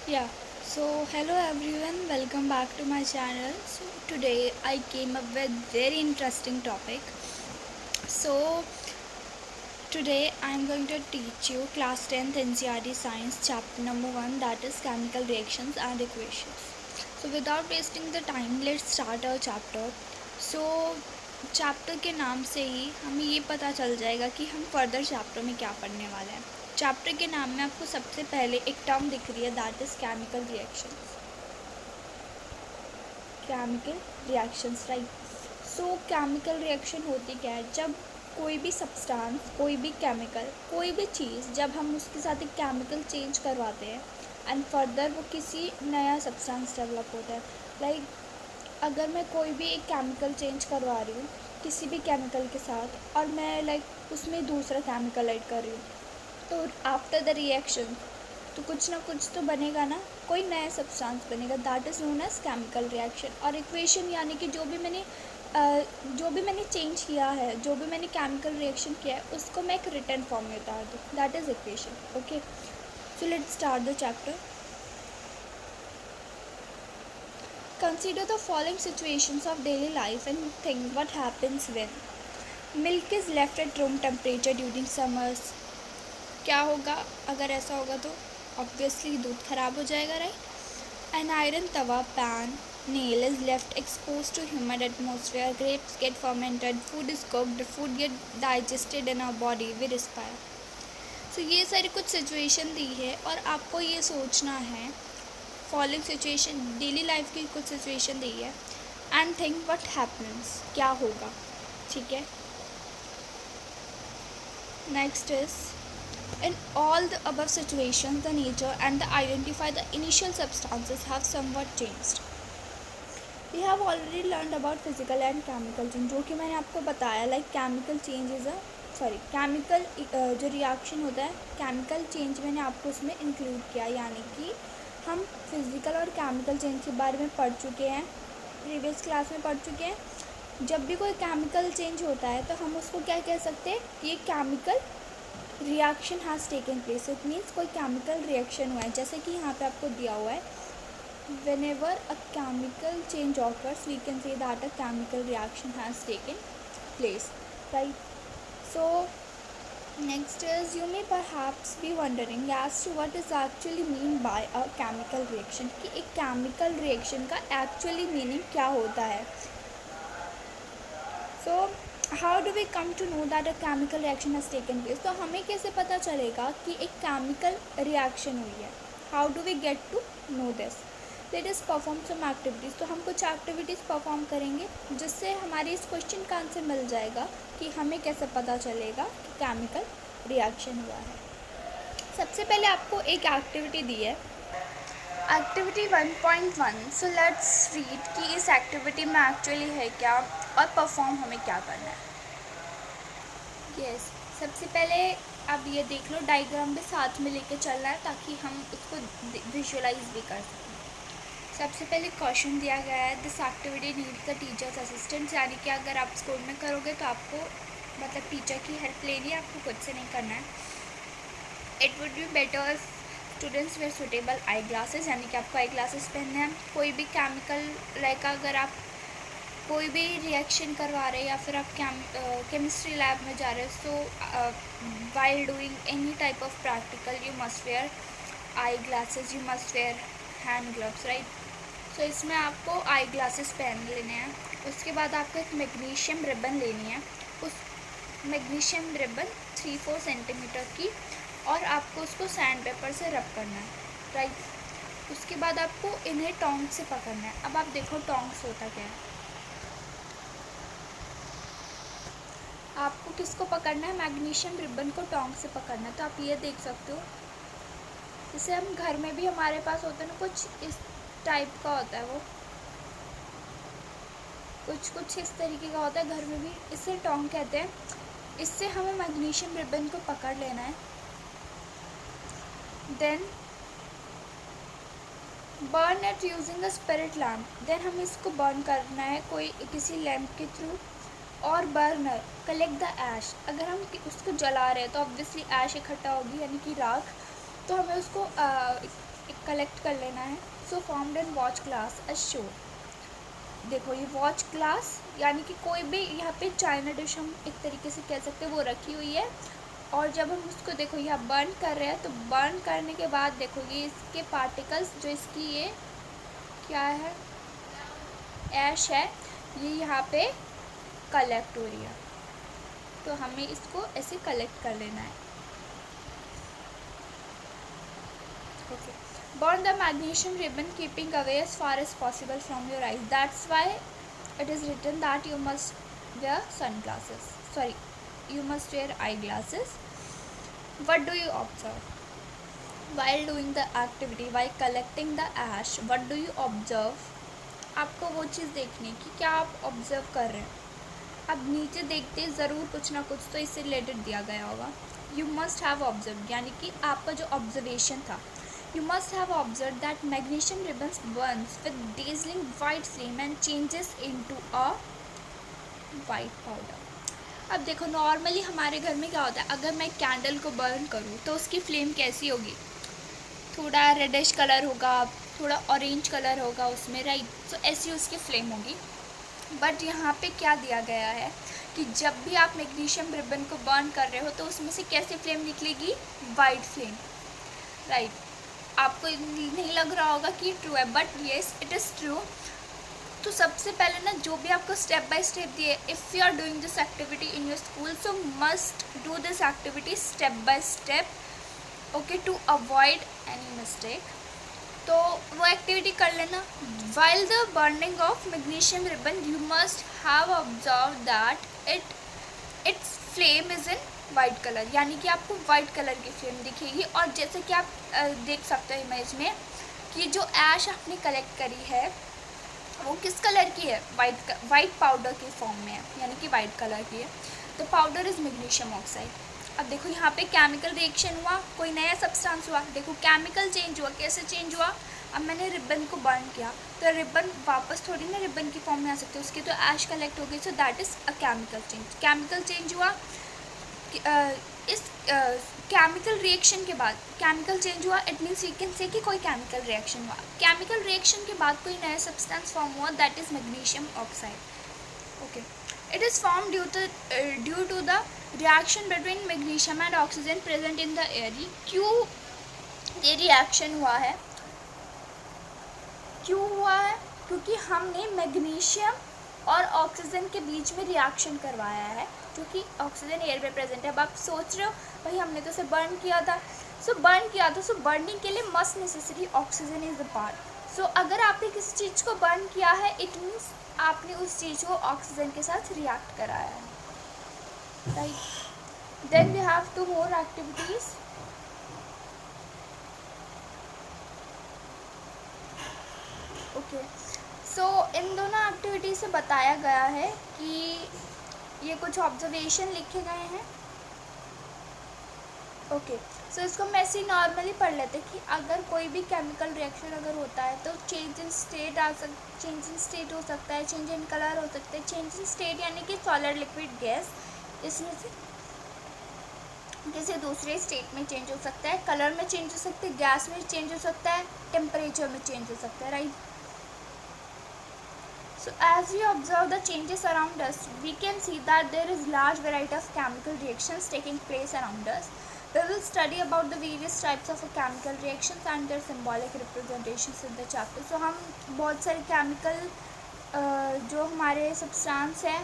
Yeah, so hello everyone, welcome back to my channel. So today I came up with very interesting topic. So today I am going to teach you class 10th NCERT Science chapter number 1, that is chemical reactions and equations. So without wasting the time, let's start our chapter. So chapter के नाम से ही हमें ये पता चल जाएगा कि हम फर्दर चैप्टर में क्या पढ़ने वाले हैं. चैप्टर के नाम में आपको सबसे पहले एक टर्म दिख रही है, that is chemical reactions. Chemical reactions, right. So chemical reaction होती क्या है? जब कोई भी सब्सटेंस, कोई भी केमिकल, कोई भी चीज़, जब हम उसके साथ एक केमिकल चेंज करवाते हैं एंड फर्दर वो किसी नया सब्सटेंस डेवलप होता है. लाइक अगर मैं कोई भी एक केमिकल चेंज करवा रही हूँ किसी भी केमिकल के साथ और मैं उसमें दूसरा केमिकल ऐड कर रही हूँ, तो आफ्टर द रिएक्शन तो कुछ ना कुछ तो बनेगा ना, कोई नया सब्सटेंस बनेगा, that is known as chemical reaction. और इक्वेशन यानी कि जो भी मैंने चेंज किया है, जो भी मैंने केमिकल रिएक्शन किया है, उसको मैं एक रिटन फॉर्म में उतार दूँ, that is equation. Okay, so let's start the chapter. Consider the following situations of daily life and think what happens when milk is left at room temperature during summers. क्या होगा अगर ऐसा होगा? तो obviously दूध खराब हो जाएगा, right. An iron tawa pan nail is left exposed to humid atmosphere. Grapes get fermented, food is cooked, food get digested in our body, we respire. So ये सारी कुछ सिचुएशन दी है और आपको ये सोचना है, फॉलोइंग सिचुएशन डेली लाइफ की कुछ सिचुएशन दी है एंड थिंक व्हाट हैपन्स, क्या होगा. ठीक है. Next is in all the above situations the nature and the identify the initial substances have somewhat changed. We have already learned about physical and chemical change, जो कि मैंने आपको बताया. Like chemical change is chemical जो reaction होता है, chemical change मैंने आपको उसमें इंक्लूड किया. यानी कि हम फिज़िकल और केमिकल चेंज के बारे में पढ़ चुके हैं, प्रीवियस क्लास में पढ़ चुके हैं. जब भी कोई केमिकल चेंज होता है तो हम उसको क्या कह सकते हैं? ये chemical reaction has taken place. It means कोई केमिकल रिएक्शन हुआ है, जैसे कि यहाँ पे आपको दिया हुआ है, whenever a chemical change occurs we can say that a chemical reaction has taken place, right. So next is, you may perhaps be wondering as to what is actually mean by a chemical reaction, कि एक chemical reaction का actually meaning क्या होता है. So how do we come to know that a chemical reaction has taken place? तो हमें कैसे पता चलेगा कि एक chemical reaction हुई है? How do we get to know this? Let us perform some activities. तो हम कुछ एक्टिविटीज़ परफॉर्म करेंगे जिससे हमारी इस क्वेश्चन का आंसर मिल जाएगा कि हमें कैसे पता चलेगा कि केमिकल रिएक्शन हुआ है. सबसे पहले आपको एक एक्टिविटी दी है, एक्टिविटी 1.1. सो लेट्स रीड कि इस एक्टिविटी में एक्चुअली है क्या और परफॉर्म हमें क्या करना है. यस, सबसे पहले आप ये देख लो, डायग्राम भी साथ में लेके चलना है ताकि हम उसको विजुअलाइज भी कर सकें. सबसे पहले क्वेश्चन दिया गया है, this activity needs the teachers assistance. यानी कि अगर आप स्कूल में करोगे तो आपको मतलब टीचर की हेल्प लेनी है, आपको खुद से नहीं करना है. It would be better if students wear suitable eye glasses. यानी कि आपको आई ग्लासेस पहनने हैं. कोई भी केमिकल लाइक अगर आप कोई भी रिएक्शन करवा रहे हैं या फिर आप केमिस्ट्री लैब में जा रहे हो, so while doing any type of practical you must wear eye glasses, you must wear hand gloves, right. तो इसमें आपको आई ग्लासेस पहन लेने हैं. उसके बाद आपको एक मैग्नीशियम रिबन लेनी है. उस मैग्नीशियम रिबन 3-4 सेंटीमीटर की, और आपको उसको सैंड पेपर से रब करना है, राइट. उसके बाद आपको इन्हें टोंग से पकड़ना है. अब आप देखो टोंग्स होता क्या है. आपको किसको पकड़ना है? मैग्नीशियम रिबन को टोंग से पकड़ना है. तो आप ये देख सकते हो, जैसे हम घर में भी हमारे पास होता है ना, कुछ इस टाइप का होता है, वो कुछ इस तरीके का होता है घर में भी, इसे टोंग कहते हैं. इससे हमें मैग्नीशियम रिबन को पकड़ लेना है. Then burn it using a spirit lamp. Then हमें इसको बर्न करना है कोई किसी लैम्प के थ्रू. और बर्नर कलेक्ट द ऐश. अगर हम उसको जला रहे हैं तो ऑब्वियसली ऐश इकट्ठा होगी, यानी कि राख. तो हमें उसको एक कलेक्ट कर लेना है। So formed in watch class a show. देखो ये वॉच क्लास यानी कि कोई भी यहाँ पे चाइना डिश हम एक तरीके से कह सकते हैं वो रखी हुई है, और जब हम उसको देखो यहाँ बर्न कर रहे हैं तो बर्न करने के बाद देखो ये इसके पार्टिकल्स जो इसकी ये क्या है ऐश है ये यहाँ पे कलेक्ट हो रही है, तो हमें इसको ऐसे कलेक्ट कर लेना है। Okay, burn the magnesium ribbon keeping away as far as possible from your eyes. That's why it is written that you must wear sunglasses. Sorry, you must wear eyeglasses. What do you observe while doing the activity? While collecting the ash, what do you observe? आपको वो चीज़ देखनी कि क्या आप observe कर रहे हैं। अब नीचे देखते ज़रूर कुछ ना कुछ तो इससे रिलेटेड दिया गया होगा। यू मस्ट हैव ऑब्जर्व यानी कि आपका जो ऑब्जर्वेशन था, you must have observed that magnesium ribbons burns with dazzling white flame and changes into a white powder. अब देखो नॉर्मली हमारे घर में क्या होता है, अगर मैं कैंडल को बर्न करूँ तो उसकी फ्लेम कैसी होगी, थोड़ा रेडिश कलर होगा, थोड़ा ऑरेंज कलर होगा उसमें, राइट। तो ऐसी उसकी फ्लेम होगी। बट यहाँ पे क्या दिया गया है कि जब भी आप मैग्नीशियम रिबन को बर्न कर रहे हो तो उसमें से कैसी फ्लेम निकलेगी, वाइट फ्लेम, राइट। आपको नहीं लग रहा होगा कि ट्रू है, but yes it is true. तो सबसे पहले ना जो भी आपको स्टेप बाय स्टेप दिए, if you are doing this activity in your school so must do this activity step by step, okay, to avoid any mistake. तो वो एक्टिविटी कर लेना। While the burning of magnesium ribbon you must have observe that its flame is in white colour, यानी कि आपको white colour की flame दिखेगी। और जैसे कि आप देख सकते हो इमेज में कि जो ऐश आपने कलेक्ट करी है वो किस कलर की है, वाइट पाउडर के फॉर्म में है, यानी कि वाइट कलर की है। तो पाउडर इज़ मैग्नीशियम ऑक्साइड। अब देखो यहाँ पे केमिकल रिएक्शन हुआ, कोई नया सब्सटेंस हुआ, देखो केमिकल चेंज हुआ। कैसे चेंज हुआ, अब मैंने रिबन को बर्न किया तो रिबन वापस थोड़ी ना रिबन की फॉर्म में आ सकती है, उसकी तो ऐश कलेक्ट हो गई। So that is a chemical change. Chemical change हुआ, इस केमिकल रिएक्शन के बाद केमिकल चेंज हुआ, it means you can say कि कोई केमिकल रिएक्शन हुआ। केमिकल रिएक्शन के बाद कोई नया सब्सटेंस फॉर्म हुआ, that is magnesium oxide. Okay, it is form due to the reaction between magnesium and oxygen present in the air. क्यों ये रिएक्शन हुआ है, क्यों हुआ है, क्योंकि हमने मैग्नीशियम और ऑक्सीजन के बीच में रिएक्शन करवाया है, क्योंकि ऑक्सीजन एयर में प्रेजेंट है। अब आप सोच रहे हो भाई हमने तो उसे बर्न किया था, सो बर्निंग के लिए must necessary oxygen is the part. So अगर आपने किसी चीज़ को बर्न किया है इट मीन्स आपने उस चीज़ को ऑक्सीजन के साथ रिएक्ट कराया है, right. Then we have 2 more activities. Okay, so इन दोनों एक्टिविटी से बताया गया है कि ये कुछ ऑब्जर्वेशन लिखे गए हैं। ओके, सो इसको मैं ऐसे नॉर्मली पढ़ लेते कि अगर कोई भी केमिकल रिएक्शन अगर होता है तो चेंज इन स्टेट हो सकता है, चेंज इन कलर हो सकता है। चेंज इन स्टेट यानी कि सॉलिड लिक्विड गैस इसमें से किसी दूसरे स्टेट में चेंज हो सकता है, कलर में चेंज हो सकता है, गैस में चेंज हो सकता है, टेम्परेचर में चेंज हो सकता है, right. So as we observe the changes around us, we can see that there is large variety of chemical reactions taking place around us. We will study about the various types of chemical reactions and their symbolic representations in the chapter. So हम बहुत सारे chemical जो हमारे substance हैं,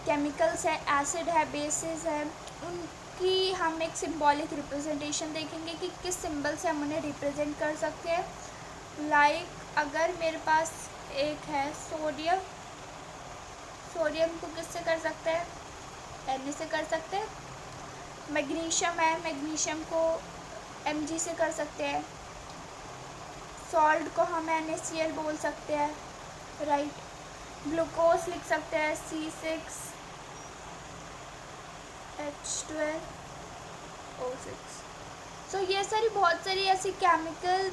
chemicals है, acid है, bases है, उनकी हम एक symbolic representation देखेंगे कि किस symbol से हम उन्हें represent कर सकते हैं। Like अगर मेरे पास एक है सोडियम, सोडियम को किससे कर सकते हैं, Na से कर सकते हैं। मैग्नीशियम है, मैग्नीशियम को Mg से कर सकते हैं। सॉल्ट को हम NaCl बोल सकते हैं, राइट। ग्लूकोज लिख सकते हैं C6H12O6। सो ये सारी बहुत सारी ऐसी केमिकल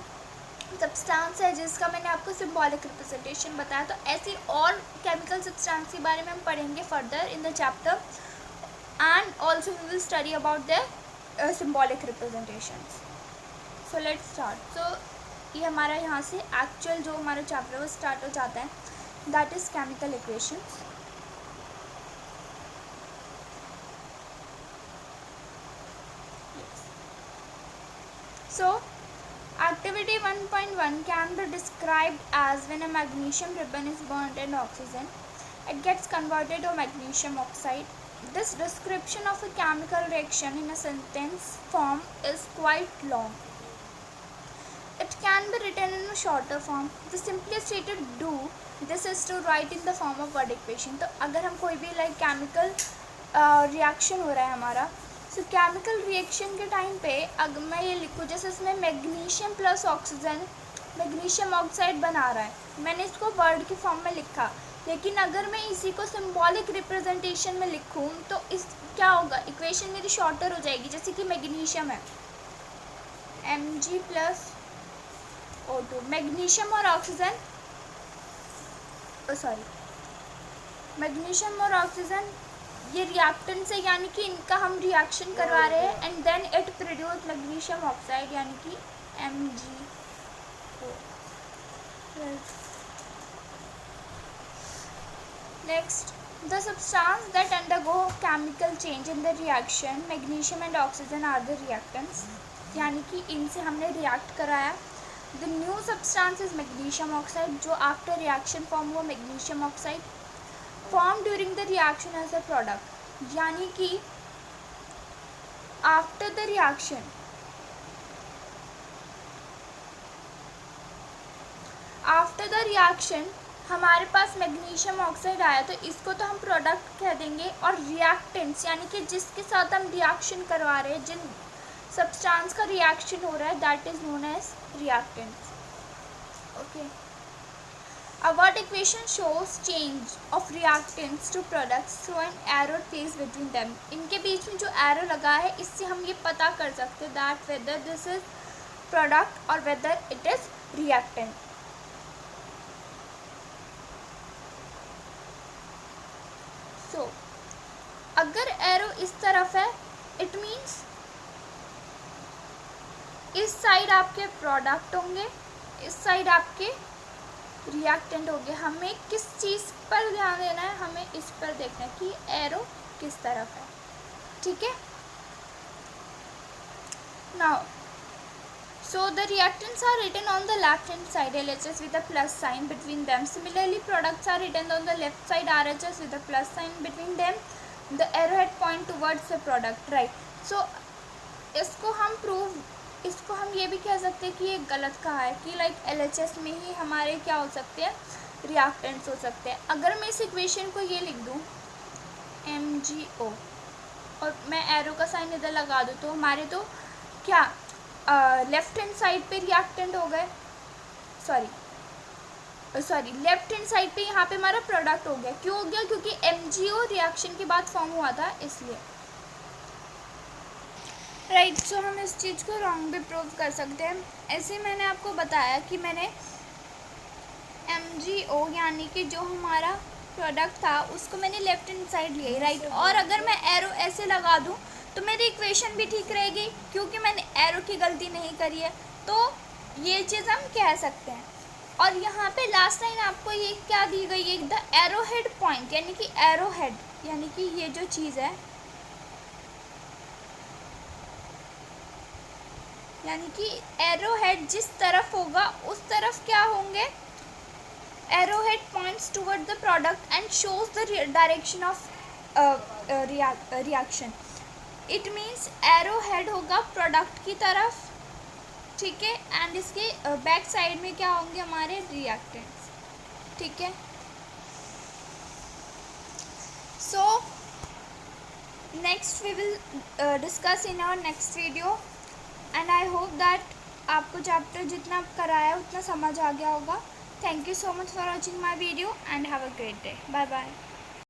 सब्सटेंस है जिसका मैंने आपको सिंबॉलिक रिप्रेजेंटेशन बताया। तो ऐसी और केमिकल सब्सटेंस के बारे में हम पढ़ेंगे further in the chapter and also we will study about the symbolic representations. So let's start. So ये हमारा यहाँ से एक्चुअल जो हमारा चैप्टर वो स्टार्ट हो जाता है, that is chemical equations. So activity 1.1 can be described as when a magnesium ribbon is burnt in oxygen, it gets converted to magnesium oxide. This description of a chemical reaction in a sentence form is quite long. It can be written in a shorter form. The simplest way to do this is to write in the form of word equation. तो अगर हम कोई भी like chemical reaction हो रहा है हमारा, सो chemical reaction के टाइम पे अगर मैं ये लिखूँ जैसे इसमें magnesium plus oxygen magnesium oxide बना रहा है, मैंने इसको वर्ड की फॉर्म में लिखा, लेकिन अगर मैं इसी को सिंबॉलिक रिप्रेजेंटेशन में लिखूँ तो इस क्या होगा, इक्वेशन मेरी शॉर्टर हो जाएगी। जैसे कि मैग्नीशियम है Mg प्लस O2, मैग्नीशियम और ऑक्सीजन मैग्नीशियम और ऑक्सीजन ये रिएक्टेंट्स है, यानी कि इनका हम रिएक्शन करवा रहे हैं and then it produce magnesium oxide यानी कि MgO। Next, the substance that undergo chemical change in the reaction magnesium and oxygen are the reactants, यानी कि इनसे हमने रिएक्ट कराया। The new substance is magnesium oxide, जो आफ्टर रिएक्शन फॉर्म हुआ magnesium oxide, form during the reaction as a product, यानी कि after the reaction हमारे पास मैग्नीशियम ऑक्साइड आया, तो इसको तो हम प्रोडक्ट कह देंगे, और रिएक्टेंट्स यानी कि जिसके साथ हम रिएक्शन करवा रहे हैं, जिन सब्सटेंस का रिएक्शन हो रहा है, that is known as reactants. Okay, a word equation shows change of reactants to products through an arrow placed between them. इनके बीच में जो arrow लगा है, इससे हम ये पता कर सकते हैं that whether this is product or whether it is reactant. So अगर arrow इस तरफ है, it means इस साइड आपके प्रोडक्ट होंगे, इस साइड आपके रिएक्टेंट हो गया। हमें किस चीज़ पर ध्यान देना है, हमें इस पर देखना है कि एरो किस तरफ है, ठीक है। Now so the reactants are written on the left hand side LHS with a plus sign between them. Similarly, products are written on the left side RHS with a plus sign between them. The arrowhead point towards the product, right? So इसको हम ये भी कह सकते हैं कि ये गलत कहा है कि लाइक LHS में ही हमारे क्या हो सकते हैं, रिएक्टेंट्स हो सकते हैं। अगर मैं इस इक्वेशन को ये लिख दूँ MgO और मैं एरो का साइन इधर लगा दूँ, तो हमारे तो क्या लेफ्ट हैंड साइड पे रिएक्टेंट हो गए, सॉरी लेफ्ट हैंड साइड पे यहाँ पे हमारा प्रोडक्ट हो गया। क्यों हो गया, क्योंकि MgO रिएक्शन के बाद फॉर्म हुआ था, इसलिए। राइट, सो हम इस चीज़ को रॉन्ग भी प्रूव कर सकते हैं। ऐसे मैंने आपको बताया कि मैंने MgO यानी कि जो हमारा प्रोडक्ट था उसको मैंने लेफ्ट हैंड साइड लिया, राइट। और अगर मैं एरो ऐसे लगा दूं तो मेरी इक्वेशन भी ठीक रहेगी, क्योंकि मैंने एरो की गलती नहीं करी है, तो ये चीज़ हम कह सकते हैं। और यहाँ पे लास्ट लाइन आपको ये क्या दी गई है, द एरो हेड पॉइंट, यानी कि एरो हेड यानी कि ये जो चीज़ है, यानी कि एरो हेड जिस तरफ होगा उस तरफ क्या होंगे, arrow head points toward the product and shows the direction of reaction. It means arrow head होगा प्रोडक्ट की तरफ, ठीक है, एंड इसके बैक साइड में क्या होंगे हमारे रिएक्टेंट्स, ठीक है। So next we will discuss in our next video, and I hope that आपको चैप्टर जितना कराया उतना समझ आ गया होगा। Thank you so much for watching my video and have a great day. Bye bye.